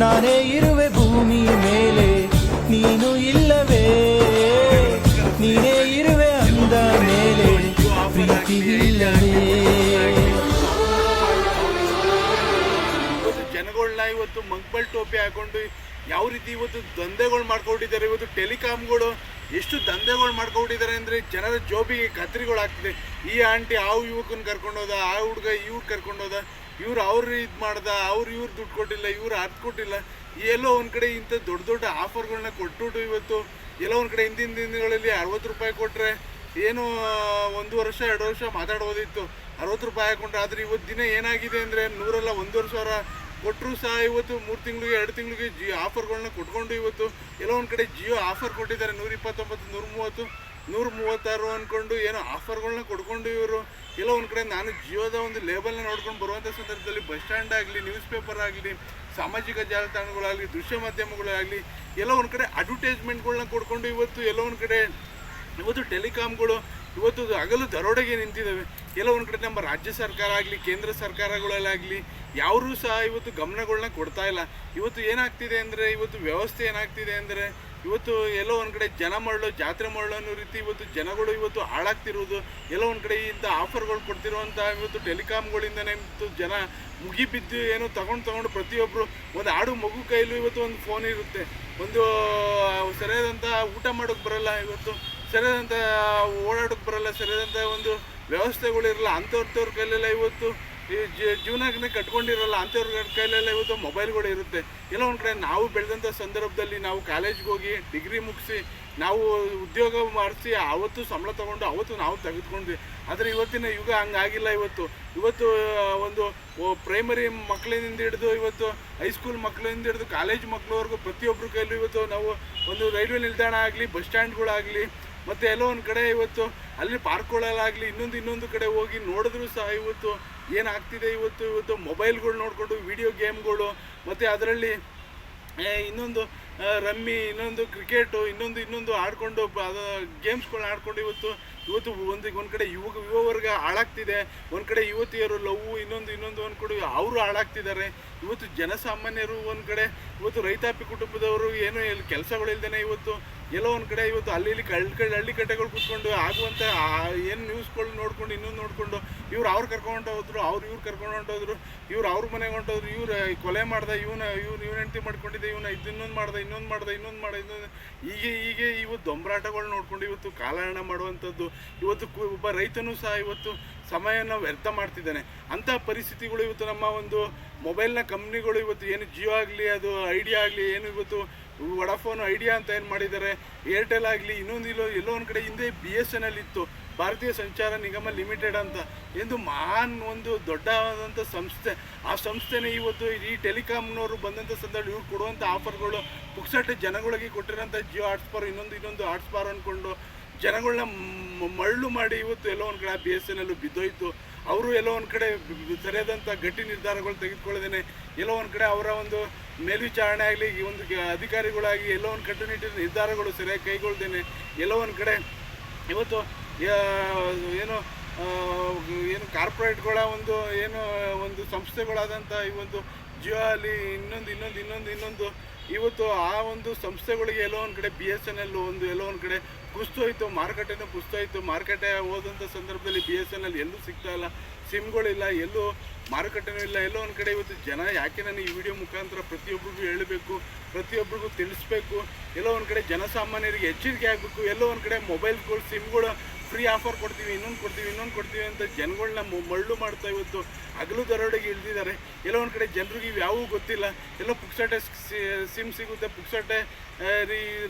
ನಾನೇ ಇರುವೆ ಭೂಮಿ ಮೇಲೆ ನೀನು ಇಲ್ಲವೇ, ನೀನೇ ಇರುವೆ ಅಂದ ಮೇಲೆ ಪ್ರೀತಿ ಇಲ್ಲವೇ. ಜನಗಳನ್ನ ಇವತ್ತು ಮಂಗ್ಬಲ್ ಟೋಪಿ ಹಾಕೊಂಡು ಯಾವ ರೀತಿ ಇವತ್ತು ದಂಧೆಗಳು ಮಾಡ್ಕೊಂಡಿದ್ದಾರೆ. ಇವತ್ತು ಟೆಲಿಕಾಮ್ಗಳು ಎಷ್ಟು ದಂಧೆಗಳು ಮಾಡ್ಕೊಂಡಿದ್ದಾರೆ ಅಂದರೆ ಜನರ ಜೋಬಿಗೆ ಕತ್ರಿಗಳು ಆಗ್ತಿದೆ. ಈ ಆಂಟಿ ಆ ಯುವಕನ ಕರ್ಕೊಂಡೋದ, ಆ ಹುಡುಗ ಇವ್ರು ಕರ್ಕೊಂಡೋದ, ಇವ್ರು ಅವ್ರು ಇದು ಮಾಡ್ದ, ಇವ್ರು ದುಡ್ಡು ಕೊಟ್ಟಿಲ್ಲ, ಇವ್ರು ಅದು ಕೊಟ್ಟಿಲ್ಲ. ಎಲ್ಲೋ ಒಂದು ಕಡೆ ಇಂಥ ದೊಡ್ಡ ದೊಡ್ಡ ಆಫರ್ಗಳನ್ನ ಕೊಟ್ಬಿಟ್ಟು ಇವತ್ತು ಎಲ್ಲೋ ಒಂದು ಕಡೆ ಹಿಂದಿನ ದಿನಗಳಲ್ಲಿ 60 ರೂಪಾಯಿ ಕೊಟ್ಟರೆ ಏನು 1 ವರ್ಷ 2 ವರ್ಷ ಮಾತಾಡ್ಬೋದಿತ್ತು. 60 ರೂಪಾಯಿ ಹಾಕೊಂಡ್ರೆ. ಆದರೆ ಇವತ್ತು ದಿನ ಏನಾಗಿದೆ ಅಂದರೆ 100 1,50,000 ಕೊಟ್ಟರು ಸಹ ಇವತ್ತು 3 ತಿಂಗಳಿಗೆ 2 ತಿಂಗಳಿಗೆ ಜಿಯೋ ಆಫರ್ಗಳನ್ನ ಕೊಟ್ಕೊಂಡು ಇವತ್ತು ಎಲ್ಲೋ ಒಂದು ಕಡೆ ಜಿಯೋ ಆಫರ್ ಕೊಟ್ಟಿದ್ದಾರೆ. 129, 130, 136 ಅಂದ್ಕೊಂಡು ಏನೋ ಆಫರ್ಗಳನ್ನ ಕೊಡ್ಕೊಂಡು ಇವರು ಎಲ್ಲೋ ಒಂದು ಕಡೆ ನಾನು ಜಿಯೋದ ಒಂದು ಲೇಬಲ್ನ ನೋಡ್ಕೊಂಡು ಬರುವಂಥ ಸಂದರ್ಭದಲ್ಲಿ ಬಸ್ ಸ್ಟ್ಯಾಂಡ್ ಆಗಲಿ, ನ್ಯೂಸ್ ಪೇಪರ್ ಆಗಲಿ, ಸಾಮಾಜಿಕ ಜಾಲತಾಣಗಳಾಗಲಿ, ದೃಶ್ಯ ಮಾಧ್ಯಮಗಳಾಗಲಿ ಎಲ್ಲೋ ಒಂದು ಕಡೆ ಅಡ್ವರ್ಟೈಸ್ಮೆಂಟ್ಗಳನ್ನ ಕೊಡ್ಕೊಂಡು ಇವತ್ತು ಎಲ್ಲೋ ಒಂದು ಕಡೆ ಇವತ್ತು ಟೆಲಿಕಾಮ್ಗಳು ಇವತ್ತು ಹಗಲು ದರೋಡೆಗೆ ನಿಂತಿದ್ದಾವೆ. ಎಲ್ಲೋ ಒಂದು ಕಡೆ ನಮ್ಮ ರಾಜ್ಯ ಸರ್ಕಾರ ಆಗಲಿ, ಕೇಂದ್ರ ಸರ್ಕಾರಗಳಲ್ಲಾಗಲಿ ಯಾರೂ ಸಹ ಇವತ್ತು ಗಮನಗಳನ್ನ ಕೊಡ್ತಾ ಇಲ್ಲ. ಇವತ್ತು ಏನಾಗ್ತಿದೆ ಅಂದರೆ ಇವತ್ತು ವ್ಯವಸ್ಥೆ ಏನಾಗ್ತಿದೆ ಅಂದರೆ ಇವತ್ತು ಎಲ್ಲೋ ಒಂದು ಕಡೆ ಜನ ಮಾಡಲು ಜಾತ್ರೆ ಮಾಡಲು ಅನ್ನೋ ರೀತಿ ಇವತ್ತು ಜನಗಳು ಇವತ್ತು ಹಾಳಾಗ್ತಿರೋದು. ಎಲ್ಲೋ ಒಂದು ಕಡೆ ಇಂಥ ಆಫರ್ಗಳು ಕೊಡ್ತಿರುವಂಥ ಇವತ್ತು ಟೆಲಿಕಾಮ್ಗಳಿಂದನೇ ಇವತ್ತು ಜನ ಮುಗಿಬಿದ್ದು ಏನೋ ತಗೊಂಡು ಪ್ರತಿಯೊಬ್ಬರು ಒಂದು ಆಡು ಮಗು ಕೈಲೂ ಇವತ್ತು ಒಂದು ಫೋನ್ ಇರುತ್ತೆ. ಒಂದು ಸರಿಯಾದಂಥ ಊಟ ಮಾಡೋಕ್ಕೆ ಬರೋಲ್ಲ, ಇವತ್ತು ಸರಿಯಾದಂಥ ಓಡಾಡೋಕ್ಕೆ ಬರೋಲ್ಲ, ಸರಿಯಾದಂಥ ಒಂದು ವ್ಯವಸ್ಥೆಗಳಿರಲ್ಲ. ಅಂಥವ್ರ ಕೈಲೆಲ್ಲ ಇವತ್ತು ಈ ಜೀವನಕ್ಕೆ ಕಟ್ಕೊಂಡಿರಲ್ಲ. ಅಂಥವ್ರ ಕೈಲೆಲ್ಲ ಇವತ್ತು ಮೊಬೈಲ್ಗಳು ಇರುತ್ತೆ. ಎಲ್ಲೋ ಒಂದು ಕಡೆ ನಾವು ಬೆಳೆದಂಥ ಸಂದರ್ಭದಲ್ಲಿ ನಾವು ಕಾಲೇಜ್ಗೆ ಹೋಗಿ ಡಿಗ್ರಿ ಮುಗಿಸಿ ನಾವು ಉದ್ಯೋಗ ಮಾಡಿಸಿ ಅವತ್ತು ಸಂಬಳ ತೊಗೊಂಡು ಅವತ್ತು ನಾವು ತೆಗೆದುಕೊಂಡ್ವಿ. ಆದರೆ ಇವತ್ತಿನ ಯುಗ ಹಂಗಾಗಿಲ್ಲ. ಇವತ್ತು ಒಂದು ಪ್ರೈಮರಿ ಮಕ್ಕಳಿಂದ ಹಿಡಿದು ಇವತ್ತು ಹೈಸ್ಕೂಲ್ ಮಕ್ಕಳಿಂದ ಹಿಡಿದು ಕಾಲೇಜ್ ಮಕ್ಕಳವರೆಗೂ ಪ್ರತಿಯೊಬ್ಬರ ಕೈಲೂ ಇವತ್ತು ನಾವು ಒಂದು ರೈಲ್ವೆ ನಿಲ್ದಾಣ ಆಗಲಿ, ಬಸ್ ಸ್ಟ್ಯಾಂಡ್ಗಳಾಗಲಿ, ಮತ್ತು ಎಲ್ಲೋ ಒಂದು ಕಡೆ ಇವತ್ತು ಅಲ್ಲಿ ಪಾರ್ಕ್ಗಳಲ್ಲಾಗಲಿ ಇನ್ನೊಂದು ಕಡೆ ಹೋಗಿ ನೋಡಿದ್ರೂ ಸಹ ಇವತ್ತು ಏನಾಗ್ತಿದೆ, ಇವತ್ತು ಮೊಬೈಲ್ಗಳು ನೋಡಿಕೊಂಡು ವಿಡಿಯೋ ಗೇಮ್ಗಳು, ಮತ್ತು ಅದರಲ್ಲಿ ಇನ್ನೊಂದು ರಮ್ಮಿ, ಇನ್ನೊಂದು ಕ್ರಿಕೆಟು, ಇನ್ನೊಂದು ಆಡಿಕೊಂಡು ಅದು ಗೇಮ್ಸ್ಗಳನ್ನ ಆಡ್ಕೊಂಡು ಇವತ್ತು ಒಂದು ಕಡೆ ಯುವ ವರ್ಗ ಹಾಳಾಗ್ತಿದೆ. ಒಂದು ಕಡೆ ಯುವತಿಯರು ಲವ್ ಇನ್ನೊಂದು ಅಂದ್ಕೊಂಡು ಅವರು ಹಾಳಾಗ್ತಿದ್ದಾರೆ. ಇವತ್ತು ಜನಸಾಮಾನ್ಯರು ಒಂದು ಕಡೆ ಇವತ್ತು ರೈತಾಪಿ ಕುಟುಂಬದವರು ಏನೋ ಕೆಲಸಗಳಿಲ್ದೇ ಇವತ್ತು ಎಲ್ಲೋ ಒಂದು ಕಡೆ ಇವತ್ತು ಅಲ್ಲಿ ಹಳ್ಳಿ ಕಟ್ಟೆಗಳು ಕೂತ್ಕೊಂಡು ಆಗುವಂಥ ಏನು ನ್ಯೂಸ್ಗಳು ನೋಡ್ಕೊಂಡು ನೋಡಿಕೊಂಡು ಇವ್ರು ಅವ್ರು ಕರ್ಕೊಂಡು ಹೋದ್ರು, ಇವ್ರು ಕರ್ಕೊಂಡು ಹೊಂಟೋದ್ರು, ಇವ್ರು ಅವ್ರ ಮನೆಗೆ ಹೊಂಟೋದ್ರು, ಇವ್ರು ಕೊಲೆ ಮಾಡ್ದೆ, ಇವನ ಹೆಂಡತಿ ಮಾಡ್ಕೊಂಡಿದ್ದೆ, ಇನ್ನೊಂದು ಮಾಡ್ದೆ. ಹೀಗೆ ಇವತ್ತು ದೊಂಬರಾಟಗಳು ನೋಡ್ಕೊಂಡು ಇವತ್ತು ಕಾಲಹರಣ ಮಾಡುವಂಥದ್ದು. ಇವತ್ತು ಒಬ್ಬ ರೈತನೂ ಸಹ ಇವತ್ತು ಸಮಯನ ವ್ಯರ್ಥ ಮಾಡ್ತಿದ್ದಾನೆ. ಅಂಥ ಪರಿಸ್ಥಿತಿಗಳು ಇವತ್ತು ನಮ್ಮ ಒಂದು ಮೊಬೈಲ್ನ ಕಂಪ್ನಿಗಳು ಇವತ್ತು ಏನು ಜಿಯೋ ಆಗಲಿ, ಅದು ಐಡಿಯಾ ಆಗಲಿ, ಏನು ಇವತ್ತು ವಡಾಫೋನ್ ಐಡಿಯಾ ಅಂತ ಏನು ಮಾಡಿದ್ದಾರೆ, ಏರ್ಟೆಲ್ ಆಗಲಿ, ಎಲ್ಲೋ ಒಂದು ಕಡೆ ಹಿಂದೆ BSNL ಇತ್ತು, ಭಾರತೀಯ ಸಂಚಾರ ನಿಗಮ ಲಿಮಿಟೆಡ್ ಅಂತ ಎಂದು ಮಹಾನ್ ಒಂದು ದೊಡ್ಡದಾದಂಥ ಸಂಸ್ಥೆ. ಆ ಸಂಸ್ಥೆನೇ ಇವತ್ತು ಈ ಟೆಲಿಕಾಮ್ನವರು ಬಂದಂಥ ಸಂದರ್ಭ ಇವ್ರು ಕೊಡುವಂಥ ಆಫರ್ಗಳು ಪುಕ್ಸಟ್ಟೆ ಜನಗಳಿಗೆ ಕೊಟ್ಟಿರೋಂಥ ಜಿಯೋ ಹಾಟ್ಸ್ಪಾರ್ ಇನ್ನೊಂದು ಹಾಟ್ಸ್ಪಾರ್ ಅಂದ್ಕೊಂಡು ಜನಗಳನ್ನ ಮರಳು ಮಾಡಿ ಇವತ್ತು ಎಲ್ಲೋ ಒಂದು ಕಡೆ BSNL ಬಿದ್ದೋಯ್ತು. ಅವರು ಎಲ್ಲೋ ಒಂದು ಕಡೆ ಸರಿಯಾದಂಥ ಗಟ್ಟಿ ನಿರ್ಧಾರಗಳು ತೆಗೆದುಕೊಳ್ಳದೇನೆ ಎಲ್ಲೋ ಒಂದು ಕಡೆ ಅವರ ಒಂದು ಮೇಲ್ವಿಚಾರಣೆ ಆಗಲಿ, ಒಂದು ಅಧಿಕಾರಿಗಳಾಗಿ ಎಲ್ಲೋ ಒಂದು ಕಟ್ಟುನಿಟ್ಟಿನ ನಿರ್ಧಾರಗಳು ಸರಿಯಾಗಿ ಕೈಗೊಳ್ದೇನೆ ಎಲ್ಲೋ ಒಂದು ಕಡೆ ಇವತ್ತು ಏನು ಕಾರ್ಪೊರೇಟ್ಗಳ ಒಂದು ಸಂಸ್ಥೆಗಳಾದಂಥ ಈ ಒಂದು ಜಿಯೋ ಅಲ್ಲಿ ಇನ್ನೊಂದು ಇವತ್ತು ಆ ಒಂದು ಸಂಸ್ಥೆಗಳಿಗೆ ಎಲ್ಲೋ ಒಂದು ಕಡೆ BSNL ಎಲ್ಲೋ ಒಂದು ಕಡೆ ಕುಸ್ತೋಯ್ತು, ಮಾರುಕಟ್ಟೆನೂ ಕುಸ್ತೋಯ್ತು. ಮಾರುಕಟ್ಟೆ ಹೋದಂಥ ಸಂದರ್ಭದಲ್ಲಿ BSNL ಎಲ್ಲೂ ಸಿಗ್ತಾ ಇಲ್ಲ, ಸಿಮ್ಗಳಿಲ್ಲ, ಎಲ್ಲೂ ಮಾರುಕಟ್ಟೆನೂ ಇಲ್ಲ. ಎಲ್ಲೋ ಒಂದು ಕಡೆ ಇವತ್ತು ಜನ ಯಾಕೆ ನಾನು ಈ ವಿಡಿಯೋ ಮುಖಾಂತರ ಪ್ರತಿಯೊಬ್ಬರಿಗೂ ಹೇಳಬೇಕು, ಪ್ರತಿಯೊಬ್ಬರಿಗೂ ತಿಳಿಸ್ಬೇಕು, ಎಲ್ಲೋ ಒಂದು ಕಡೆ ಜನಸಾಮಾನ್ಯರಿಗೆ ಎಚ್ಚರಿಕೆ ಆಗಬೇಕು. ಎಲ್ಲೋ ಒಂದು ಕಡೆ ಮೊಬೈಲ್ಗಳು ಸಿಮ್ಗಳು ಫ್ರೀ ಆಫರ್ ಕೊಡ್ತೀವಿ, ಇನ್ನೊಂದು ಕೊಡ್ತೀವಿ ಅಂತ ಜನಗಳನ್ನ ಮರಳು ಮಾಡ್ತಾ ಇವತ್ತು ಹಗಲು ದರೋಡೆಗೆ ಇಳಿದಿದ್ದಾರೆ. ಎಲ್ಲೋ ಒಂದು ಕಡೆ ಜನರಿಗೆ ಇವ್ಯಾವೂ ಗೊತ್ತಿಲ್ಲ. ಎಲ್ಲೋ ಪುಕ್ಸಟ್ಟೆ ಸಿಮ್ ಸಿಗುತ್ತೆ, ಪುಕ್ಸಟ್ಟೆ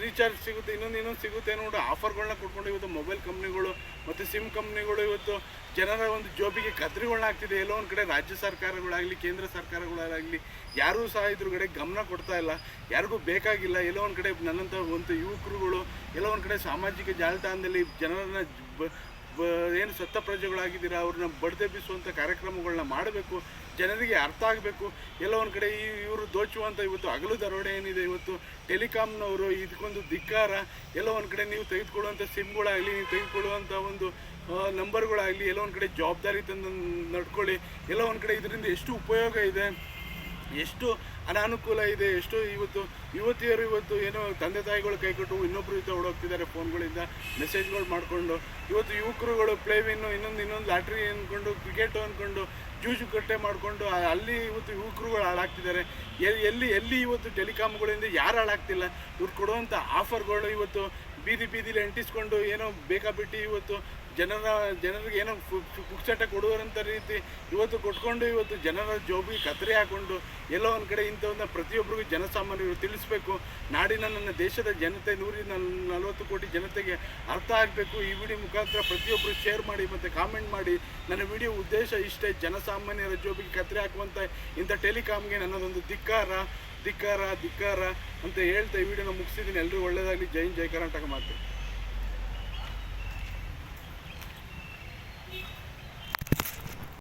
ರೀಚಾರ್ಜ್ ಸಿಗುತ್ತೆ, ಇನ್ನೊಂದು ಸಿಗುತ್ತೆ ನೋಡಿ ಆಫರ್ಗಳನ್ನ ಕೊಟ್ಕೊಂಡು ಇವತ್ತು ಮೊಬೈಲ್ ಕಂಪ್ನಿಗಳು ಮತ್ತು ಸಿಮ್ ಕಂಪ್ನಿಗಳು ಇವತ್ತು ಜನರ ಒಂದು ಜೋಬಿಗೆ ಕತ್ರಿಗಳನ್ನ ಹಾಕ್ತಿದೆ. ಎಲ್ಲೋ ಒಂದು ಕಡೆ ರಾಜ್ಯ ಸರ್ಕಾರಗಳಾಗಲಿ, ಕೇಂದ್ರ ಸರ್ಕಾರಗಳಾಗಲಿ ಯಾರೂ ಸಹ ಇದ್ರ ಕಡೆ ಗಮನ ಕೊಡ್ತಾ ಇಲ್ಲ, ಯಾರಿಗೂ ಬೇಕಾಗಿಲ್ಲ. ಎಲ್ಲೋ ಒಂದು ಕಡೆ ನನ್ನಂಥ ಒಂದು ಯುವಕರುಗಳು ಎಲ್ಲೋ ಒಂದು ಕಡೆ ಸಾಮಾಜಿಕ ಜಾಲತಾಣದಲ್ಲಿ ಜನರನ್ನ ಏನು ಸತ್ತ ಪ್ರಜೆಗಳಾಗಿದ್ದೀರ ಅವ್ರನ್ನ ಬಡಿದೆಬ್ಬಿಸುವಂಥ ಕಾರ್ಯಕ್ರಮಗಳನ್ನ ಮಾಡಬೇಕು, ಜನರಿಗೆ ಅರ್ಥ ಆಗಬೇಕು. ಎಲ್ಲೋ ಒಂದು ಕಡೆ ಇವರು ದೋಚುವಂಥ ಇವತ್ತು ಹಗಲು ದರೋಡೆ ಏನಿದೆ, ಇವತ್ತು ಟೆಲಿಕಾಮ್ನವರು ಇದಕ್ಕೊಂದು ಧಿಕ್ಕಾರ. ಎಲ್ಲೋ ಒಂದು ಕಡೆ ನೀವು ತೆಗೆದುಕೊಳ್ಳುವಂಥ ಸಿಮ್ಗಳಾಗಲಿ, ನೀವು ತೆಗೆದುಕೊಳ್ಳುವಂಥ ಒಂದು ನಂಬರ್ಗಳಾಗಲಿ ಎಲ್ಲೋ ಒಂದು ಕಡೆ ಜವಾಬ್ದಾರಿ ತಂದು ನಡ್ಕೊಳ್ಳಿ. ಎಲ್ಲೋ ಒಂದು ಕಡೆ ಇದರಿಂದ ಎಷ್ಟು ಉಪಯೋಗ ಇದೆ, ಎಷ್ಟು ಅನಾನುಕೂಲ ಇದೆ, ಎಷ್ಟು ಯುವತಿಯರು ಇವತ್ತು ಏನೋ ತಂದೆ ತಾಯಿಗಳು ಕೈಕೊಟ್ಟು ಇನ್ನೊಬ್ಬರು ಜೊತೆ ಓಡೋಗ್ತಿದ್ದಾರೆ ಫೋನ್ಗಳಿಂದ ಮೆಸೇಜ್ಗಳು ಮಾಡಿಕೊಂಡು. ಇವತ್ತು ಯುವಕರುಗಳು ಪ್ಲೇವಿನ್ನು ಇನ್ನೊಂದು ಲಾಟ್ರಿ ಅಂದ್ಕೊಂಡು ಕ್ರಿಕೆಟು ಅಂದ್ಕೊಂಡು ಜೂಜುಕಟ್ಟೆ ಮಾಡಿಕೊಂಡು ಅಲ್ಲಿ ಇವತ್ತು ಯುವಕರುಗಳು ಹಾಳಾಗ್ತಿದ್ದಾರೆ. ಎಲ್ಲಿ ಇವತ್ತು ಟೆಲಿಕಾಮ್ಗಳಿಂದ ಯಾರು ಹಾಳಾಗ್ತಿಲ್ಲ. ಇವ್ರು ಕೊಡುವಂಥ ಆಫರ್ಗಳು ಇವತ್ತು ಬೀದಿಲಿ ಅಂಟಿಸ್ಕೊಂಡು ಏನೋ ಬೇಕಾಬಿಟ್ಟು ಇವತ್ತು ಜನರಿಗೆ ಏನೋ ಪುಕ್ಸಟ ಕೊಡುವಂಥ ರೀತಿ ಇವತ್ತು ಕೊಟ್ಕೊಂಡು ಇವತ್ತು ಜನರ ಜೋಬಿಗೆ ಕತ್ತರಿ ಹಾಕ್ಕೊಂಡು ಎಲ್ಲೋ ಒಂದು ಕಡೆ ಇಂಥವನ್ನ ಪ್ರತಿಯೊಬ್ಬರಿಗೂ ಜನಸಾಮಾನ್ಯರು ತಿಳಿಸ್ಬೇಕು. ನಾಡಿನ ನನ್ನ ದೇಶದ ಜನತೆ 140 ಕೋಟಿ ಜನತೆಗೆ ಅರ್ಥ ಆಗಬೇಕು. ಈ ವಿಡಿಯೋ ಮುಖಾಂತರ ಪ್ರತಿಯೊಬ್ಬರು ಶೇರ್ ಮಾಡಿ ಮತ್ತು ಕಾಮೆಂಟ್ ಮಾಡಿ. ನನ್ನ ವಿಡಿಯೋ ಉದ್ದೇಶ ಇಷ್ಟೇ, ಜನಸಾಮಾನ್ಯರ ಜೋಬಿಗೆ ಕತ್ತರಿ ಹಾಕುವಂಥ ಇಂಥ ಟೆಲಿಕಾಮ್ಗೆ ನನ್ನದೊಂದು ಧಿಕ್ಕಾರ ಅಂತ ಹೇಳ್ತಾ ಈ ವಿಡಿಯೋನ ಮುಗಿಸಿದ್ದೀನಿ. ಎಲ್ಲರೂ ಒಳ್ಳೆಯದಾಗಲಿ. ಜೈ ಹಿಂದ್, ಜೈ ಕರ್ನಾಟಕ ಮಾತು.